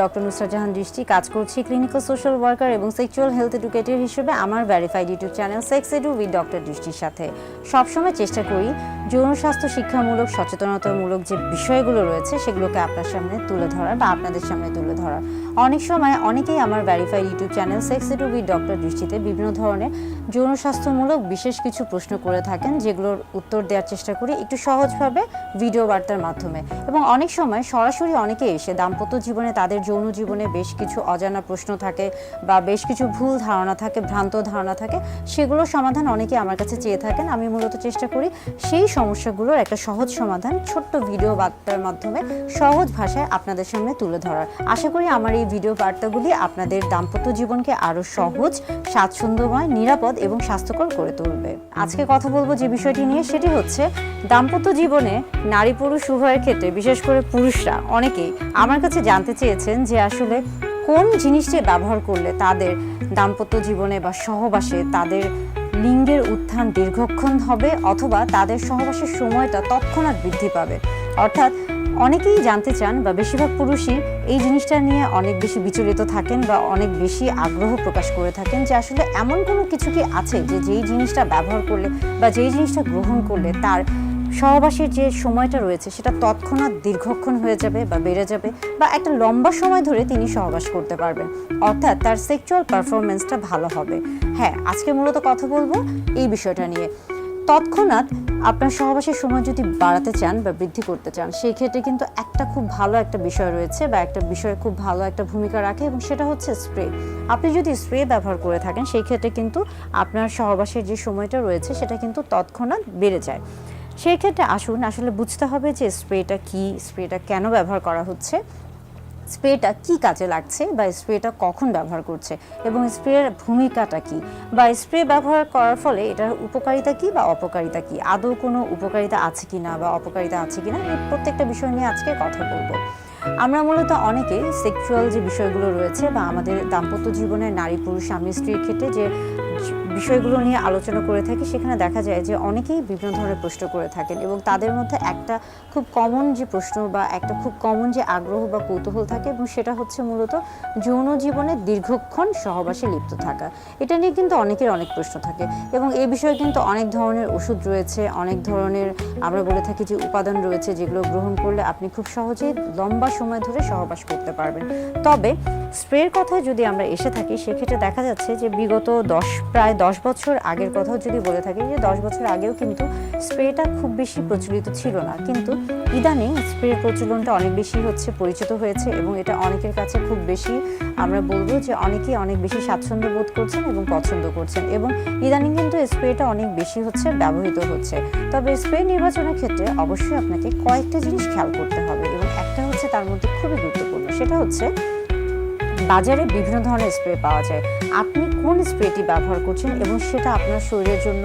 Doctor Nusrat Jahan দৃষ্টি কাজ করছি ক্লিনিক্যাল সোশ্যাল ওয়ার্কার এবং সেক্সুয়াল হেলথ এডুকেটর হিসেবে আমার verified YouTube channel sex edu with doctor দৃষ্টির সাথে সবসময় চেষ্টা করি যৌন স্বাস্থ্য শিক্ষামূলক সচেতনতামূলক যে বিষয়গুলো রয়েছে সেগুলোকে আপনার সামনে তুলে ধরার বা আপনাদের সামনে তুলে ধরার। অনেক সময় অনেকেই আমার verified YouTube channel sex edu with doctor দৃষ্টিতে বিভিন্ন ধরনের যৌন স্বাস্থ্যমূলক বিশেষ কিছু প্রশ্ন করে থাকেন, যেগুলোর উত্তর দেওয়ার চেষ্টা করি একটু সহজভাবে ভিডিও বার্তার মাধ্যমে। এবং অনেক সময় সরাসরি অনেকে এসে দাম্পত্য জীবনে তাদের যৌন জীবনে বেশ কিছু অজানা প্রশ্ন থাকে বা বেশ কিছু ভুল ধারণা থাকে, ভ্রান্ত ধারণা থাকে, সেগুলোর সমাধান অনেকে আমার কাছে চেয়ে থাকেন। আমি মূলত চেষ্টা করি সেই সমস্যাগুলোর একটা সহজ সমাধান ছোট্ট ভিডিও বার্তার মাধ্যমে সহজ ভাষায় আপনাদের সামনে তুলে ধরার। আশা করি আমার এই ভিডিও বার্তাগুলি আপনাদের দাম্পত্য জীবনকে আরও সহজ, স্বাচ্ছন্দ্যময়, নিরাপদ এবং স্বাস্থ্যকর করে তুলবে। আজকে কথা বলবো যে বিষয়টি নিয়ে, সেটি হচ্ছে দাম্পত্য জীবনে নারী পুরুষ উভয়ের ক্ষেত্রে, বিশেষ করে পুরুষরা অনেকেই আমার কাছে জানতে চেয়েছেন যে আসলে কোন জিনিসটি ব্যবহার করলে তাদের দাম্পত্য জীবনে বা সহবাসে তাদের লিঙ্গের উত্থান দীর্ঘক্ষণ হবে অথবা তাদের সহবাসের সময়টা তৎক্ষণাৎ বৃদ্ধি পাবে। অর্থাৎ অনেকেই জানতে চান বা বেশিরভাগ পুরুষই এই জিনিসটা নিয়ে অনেক বেশি বিচলিত থাকেন বা অনেক বেশি আগ্রহ প্রকাশ করে থাকেন যে আসলে এমন কোনো কিছু কি আছে যে যেই জিনিসটা ব্যবহার করলে বা যেই জিনিসটা গ্রহণ করলে তার সহবাসের যে সময়টা রয়েছে সেটা তৎক্ষণাৎ দীর্ঘক্ষণ হয়ে যাবে বা বেড়ে যাবে বা একটা লম্বা সময় ধরে তিনি সহবাস করতে পারবেন, অর্থাৎ তার সেক্সুয়াল পারফরমেন্সটা ভালো হবে। হ্যাঁ, আজকে মূলত কথা বলবো এই বিষয়টা নিয়ে। তৎক্ষণাৎ আপনার সহবাসের সময় যদি বাড়াতে চান বা বৃদ্ধি করতে চান, সেই ক্ষেত্রে কিন্তু একটা খুব ভালো একটা বিষয় রয়েছে বা একটা বিষয় খুব ভালো একটা ভূমিকা রাখে, এবং সেটা হচ্ছে স্প্রে। আপনি যদি স্প্রে ব্যবহার করে থাকেন সেই ক্ষেত্রে কিন্তু আপনার সহবাসের যে সময়টা রয়েছে সেটা কিন্তু তৎক্ষণাৎ বেড়ে যায়। সেই ক্ষেত্রে আসুন আসলে বুঝতে হবে যে স্প্রেটা কি, স্প্রেটা কেন ব্যবহার করা হচ্ছে, স্প্রেটা কি কাজে লাগছে বা স্প্রেটা কখন ব্যবহার করছে এবং স্প্রের ভূমিকাটা কি, বা স্প্রে ব্যবহার করার ফলে এটার উপকারিতা কি বা অপকারিতা কি, আদৌ কোনো উপকারিতা আছে কি না বা অপকারিতা আছে কি না, এই প্রত্যেকটা বিষয় নিয়ে আজকে কথা বলবো। আমরা মূলত অনেকে সেক্সুয়াল যে বিষয়গুলো রয়েছে বা আমাদের দাম্পত্য জীবনে নারী পুরুষ স্বামী স্ত্রীর ক্ষেত্রে যে বিষয়গুলো নিয়ে আলোচনা করে থাকি, সেখানে দেখা যায় যে অনেকেই বিভিন্ন ধরনের প্রশ্ন করে থাকেন এবং তাদের মধ্যে একটা খুব কমন যে প্রশ্ন বা একটা খুব কমন যে আগ্রহ বা কৌতূহল থাকে, এবং সেটা হচ্ছে মূলত যৌন জীবনে দীর্ঘক্ষণ সহবাসে লিপ্ত থাকা। এটা নিয়ে কিন্তু অনেকের অনেক প্রশ্ন থাকে এবং এই বিষয়ে কিন্তু অনেক ধরনের ওষুধ রয়েছে, অনেক ধরনের আমরা বলে থাকি যে উপাদান রয়েছে যেগুলো গ্রহণ করলে আপনি খুব সহজেই লম্বা সময় ধরে সহবাস করতে পারবেন। তবে স্প্রের কথায় যদি আমরা এসে থাকি, সেক্ষেত্রে দেখা যাচ্ছে যে বিগত প্রায় 10 বছর আগের কথাও যদি বলে থাকি, যে 10 বছর আগেও কিন্তু স্প্রেটা খুব বেশি প্রচলিত ছিল না, কিন্তু ইদানিং স্প্রের প্রচলনটা অনেক বেশি পরিচিত হয়েছে এবং এটা অনেকের কাছে খুব বেশি, আমরা বলবো যে অনেকেই অনেক বেশি স্বাচ্ছন্দ্য বোধ করছেন এবং পছন্দ করছেন, এবং ইদানিং কিন্তু স্প্রেটা অনেক বেশি ব্যবহৃত হচ্ছে। তবে স্প্রে নির্বাচনের ক্ষেত্রে অবশ্যই আপনাকে কয়েকটা জিনিস খেয়াল করতে হবে, এবং একটা হচ্ছে তার মধ্যে খুবই গুরুত্বপূর্ণ, সেটা হচ্ছে বাজারে বিভিন্ন ধরনের স্প্রে পাওয়া যায়। আপনি কোন স্প্রেটি ব্যবহার করছেন এবং সেটা আপনার শরীরের জন্য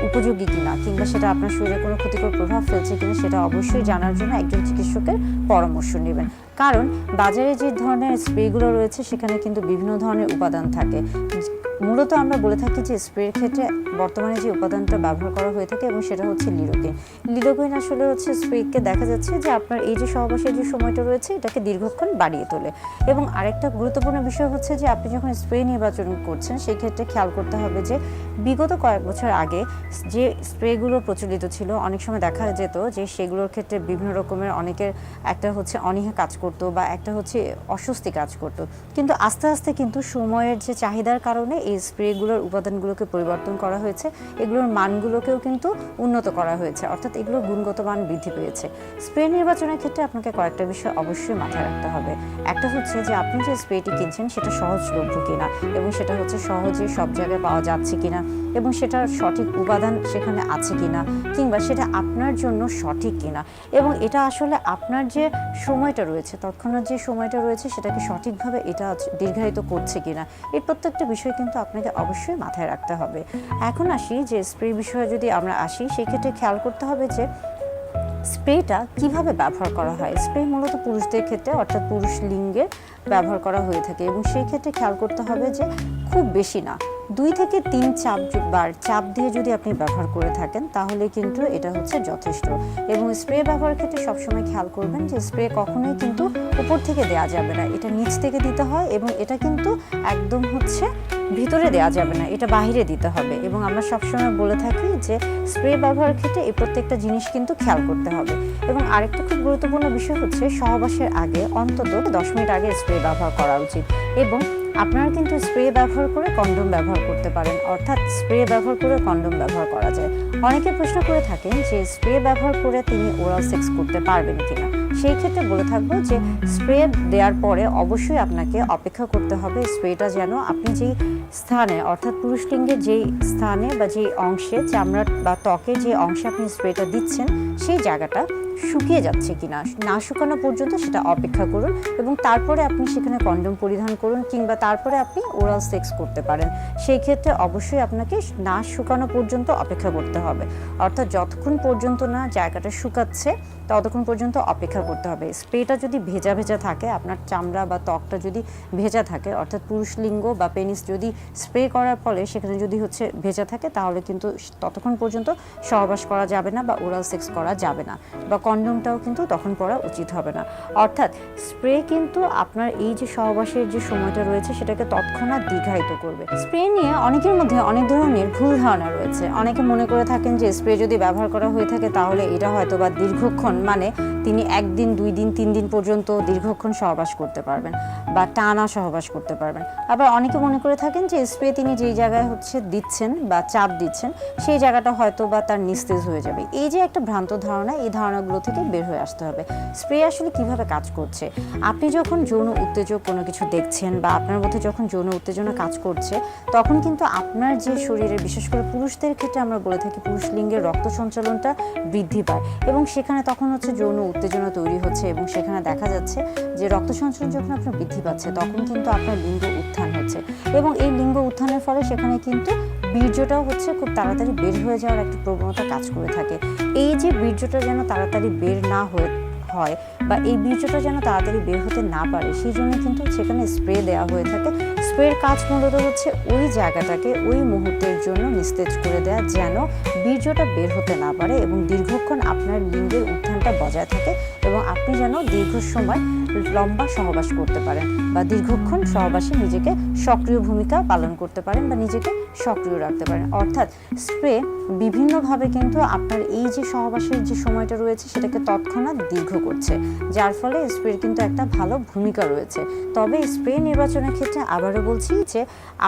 উপযোগী কিনা, কিংবা সেটা আপনার শরীরে কোনো ক্ষতিকর প্রভাব ফেলছে কিনা, সেটা অবশ্যই জানার জন্য একজন চিকিৎসকের পরামর্শ নেবেন। কারণ বাজারে যে ধরনের স্প্রেগুলো রয়েছে সেখানে কিন্তু বিভিন্ন ধরনের উপাদান থাকে। মূলত আমরা বলে থাকি যে স্প্রের ক্ষেত্রে বর্তমানে যে উপাদানটা ব্যবহার করা হয়ে থাকে এবং সেটা হচ্ছে লিডোকেইন। লিডোকেইন আসলে স্প্রেকে দেখা যাচ্ছে যে আপনার এই যে সহবাসের যে সময়টা রয়েছে এটাকে দীর্ঘক্ষণ বাড়িয়ে তোলে। এবং আরেকটা গুরুত্বপূর্ণ বিষয় হচ্ছে যে আপনি যখন স্প্রে নির্বাচন করছেন সেই ক্ষেত্রে খেয়াল করতে হবে যে বিগত কয়েক বছর আগে যে স্প্রেগুলো প্রচলিত ছিল, অনেক সময় দেখা যেত যে সেগুলোর ক্ষেত্রে বিভিন্ন রকমের অনেকের একটা অনীহা কাজ করতো বা একটা অস্বস্তি কাজ করতো, কিন্তু আস্তে আস্তে কিন্তু সময়ের যে চাহিদার কারণে এই স্প্রেগুলোর উপাদানগুলোকে পরিবর্তন করা হয়েছে, এগুলোর মানগুলোকেও কিন্তু উন্নত করা হয়েছে, অর্থাৎ এগুলোর গুণগত মান বৃদ্ধি পেয়েছে। স্প্রে নির্বাচনের ক্ষেত্রে আপনাকে কয়েকটা বিষয় অবশ্যই মাথায় রাখতে হবে। একটা হচ্ছে যে আপনি যে স্প্রেটি কিনছেন সেটা সহজলভ্য কিনা, এবং সেটা সহজে সব জায়গায় পাওয়া যাচ্ছে কিনা, এবং সেটার সঠিক উপাদান সেখানে আছে কিনা, কিংবা সেটা আপনার জন্য সঠিক কিনা, এবং এটা আসলে আপনার যে সময়টা রয়েছে, তৎক্ষণাৎ যে সময়টা রয়েছে সেটাকে সঠিকভাবে এটা দীর্ঘায়িত করছে কিনা, এই প্রত্যেকটা বিষয় কিন্তু আপনাকে অবশ্যই মাথায় রাখতে হবে। এখন আসি যে স্প্রে বিষয়ে যদি আমরা আসি, সেই ক্ষেত্রে খেয়াল করতে হবে যে স্প্রেটা কিভাবে ব্যবহার করা হয়। স্প্রে মূলত পুরুষদের ক্ষেত্রে, অর্থাৎ পুরুষ লিঙ্গে ব্যবহার করা হয়ে থাকে, এবং সেই ক্ষেত্রে খেয়াল করতে হবে যে খুব বেশি না, 2 থেকে 3 বার চাপ দিয়ে যদি আপনি ব্যবহার করে থাকেন তাহলে কিন্তু এটা হচ্ছে যথেষ্ট। এবং স্প্রে ব্যবহারের ক্ষেত্রে সবসময় খেয়াল করবেন যে স্প্রে কখনোই কিন্তু উপর থেকে দেওয়া যাবে না, এটা নিচ থেকে দিতে হয় এবং এটা কিন্তু একদম হচ্ছে ভিতরে দেওয়া যাবে না, এটা বাইরে দিতে হবে। এবং আমরা সবসময় বলে থাকি যে স্প্রে ব্যবহারের ক্ষেত্রে এই প্রত্যেকটা জিনিস কিন্তু খেয়াল করতে হবে। এবং আরেকটা খুব গুরুত্বপূর্ণ বিষয় হচ্ছে সহবাসের আগে অন্তত 10 মিনিট আগে স্প্রে ব্যবহার করা উচিত। এবং আপনারা কিন্তু স্প্রে ব্যবহার করে কন্ডোম ব্যবহার করতে পারেন, অর্থাৎ স্প্রে ব্যবহার করে কন্ডোম ব্যবহার করা যায়। অনেকে প্রশ্ন করে থাকেন যে স্প্রে ব্যবহার করে তিনি ওরাল সেক্স করতে পারবেন কিনা। সেই ক্ষেত্রে বলে থাকবো যে স্প্রে দেওয়ার পরে অবশ্যই আপনাকে অপেক্ষা করতে হবে স্প্রেটা যেন আপনি যেই স্থানে অর্থাৎ পুরুষ লিঙ্গের যেই স্থানে বা যেই অংশে চামড়া বা ত্বকে যে অংশে আপনি স্প্রেটা দিচ্ছেন সেই জায়গাটা শুকিয়ে যাচ্ছে কিনা, না শুকানো পর্যন্ত সেটা অপেক্ষা করুন এবং তারপরে আপনি সেখানে কন্ডোম পরিধান করুন কিংবা তারপরে আপনি ওরাল সেক্স করতে পারেন। সেই ক্ষেত্রে অবশ্যই আপনাকে না শুকানো পর্যন্ত অপেক্ষা করতে হবে, অর্থাৎ যতক্ষণ পর্যন্ত না জায়গাটা শুকাচ্ছে ততক্ষণ পর্যন্ত অপেক্ষা করতে হবে। স্প্রেটা যদি ভেজা ভেজা থাকে, আপনার চামড়া বা ত্বকটা যদি ভেজা থাকে, অর্থাৎ পুরুষ লিঙ্গ বা পেনিস যদি স্প্রে করার ফলে সেখানে যদি হচ্ছে ভেজা থাকে তাহলে কিন্তু ততক্ষণ পর্যন্ত সহবাস করা যাবে না বা ওরাল সেক্স করা যাবে না, বা কন্ডোমটাও কিন্তু তখন পরা উচিত হবে না। অর্থাৎ স্প্রে কিন্তু আপনার এই যে সহবাসের যে সময়টা রয়েছে সেটাকে তৎক্ষণাৎ দীর্ঘায়িত করবে। স্প্রে নিয়ে অনেকের মধ্যে অনেক ধরনের ভুল ধারণা রয়েছে। অনেকে মনে করে থাকেন যে স্প্রে যদি ব্যবহার করা হয়ে থাকে তাহলে এটা হয়তো বা দীর্ঘক্ষণ, মানে তিনি 1 দিন 2 দিন 3 দিন পর্যন্ত দীর্ঘক্ষণ সহবাস করতে পারবেন বা টানা সহবাস করতে পারবেন। আবার অনেকে মনে করে থাকেন যে স্প্রে তিনি যেই জায়গায় হচ্ছে দিচ্ছেন বা চাপ দিচ্ছেন সেই জায়গাটা হয়তো বা তার নিস্তেজ হয়ে যাবে। এই যে একটা ভ্রান্ত ধারণা, এই ধারণাগুলো থেকে বের হয়ে আসতে হবে। স্প্রে আসলে কিভাবে কাজ করছে, আপনি যখন যৌন উত্তেজক কোনো কিছু দেখছেন বা আপনার মধ্যে যখন যৌন উত্তেজনা কাজ করছে তখন কিন্তু আপনার যে শরীরে, বিশেষ করে পুরুষদের ক্ষেত্রে আমরা বলে থাকি পুরুষ লিঙ্গের রক্ত সঞ্চালনটা বৃদ্ধি পায় এবং সেখানে তখন হচ্ছে যৌন উত্তেজনা তৈরি হচ্ছে এবং সেখানে দেখা যাচ্ছে যে রক্ত সঞ্চালন যখন আপনার বৃদ্ধি পাচ্ছে তখন কিন্তু আপনার লিঙ্গ উত্থান হচ্ছে এবং এই লিঙ্গ উত্থানের ফলে সেখানে কিন্তু বীর্যটাও হচ্ছে খুব তাড়াতাড়ি বের হয়ে যাওয়ার একটা প্রবণতা কাজ করে থাকে। এই যে বীর্যটা যেন তাড়াতাড়ি বের না হয় বা এই বীর্যটা যেন তাড়াতাড়ি বের হতে না পারে সেই জন্য কিন্তু সেখানে স্প্রে দেওয়া হয়ে থাকে। স্প্রের কাজ মূলত হচ্ছে ওই জায়গাটাকে ওই মুহূর্তের জন্য নিস্তেজ করে দেওয়া যেন বীর্যটা বের হতে না পারে এবং দীর্ঘক্ষণ আপনার লিঙ্গের উত্থানটা বজায় থাকে এবং আপনি যেন দীর্ঘ সময় লম্বা সহবাস করতে পারেন বা দীর্ঘক্ষণ সহবাসে নিজেকে সক্রিয় ভূমিকা পালন করতে পারেন বা নিজেকে সক্রিয় রাখতে পারেন। অর্থাৎ স্প্রে বিভিন্নভাবে কিন্তু আপনার এই যে সহবাসের যে সময়টা রয়েছে সেটাকে তৎক্ষণাৎ দীর্ঘ করছে, যার ফলে স্প্রের কিন্তু একটা ভালো ভূমিকা রয়েছে। তবে স্প্রে নির্বাচনের ক্ষেত্রে আবারও বলছি যে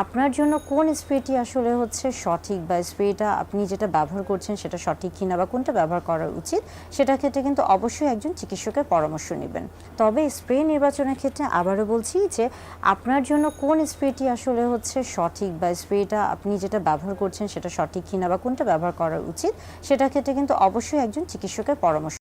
আপনার জন্য কোন স্প্রেটি আসলে হচ্ছে সঠিক বা স্প্রেটা আপনি যেটা ব্যবহার করছেন সেটা সঠিক কিনা বা কোনটা ব্যবহার করা উচিত সেটার ক্ষেত্রে কিন্তু অবশ্যই একজন চিকিৎসকের পরামর্শ নেবেন। তবে স্প্রে নির্বাচনের ক্ষেত্রে আবারও বলছি যে আপনার জন্য কোন স্প্রেটি আসলে হচ্ছে সঠিক বা স্প্রেটা আপনি যেটা ব্যবহার করছেন সেটা সঠিক কিনা বা কোনটা ব্যবহার করা উচিত সেটার ক্ষেত্রে কিন্তু অবশ্যই একজন চিকিৎসকের পরামর্শ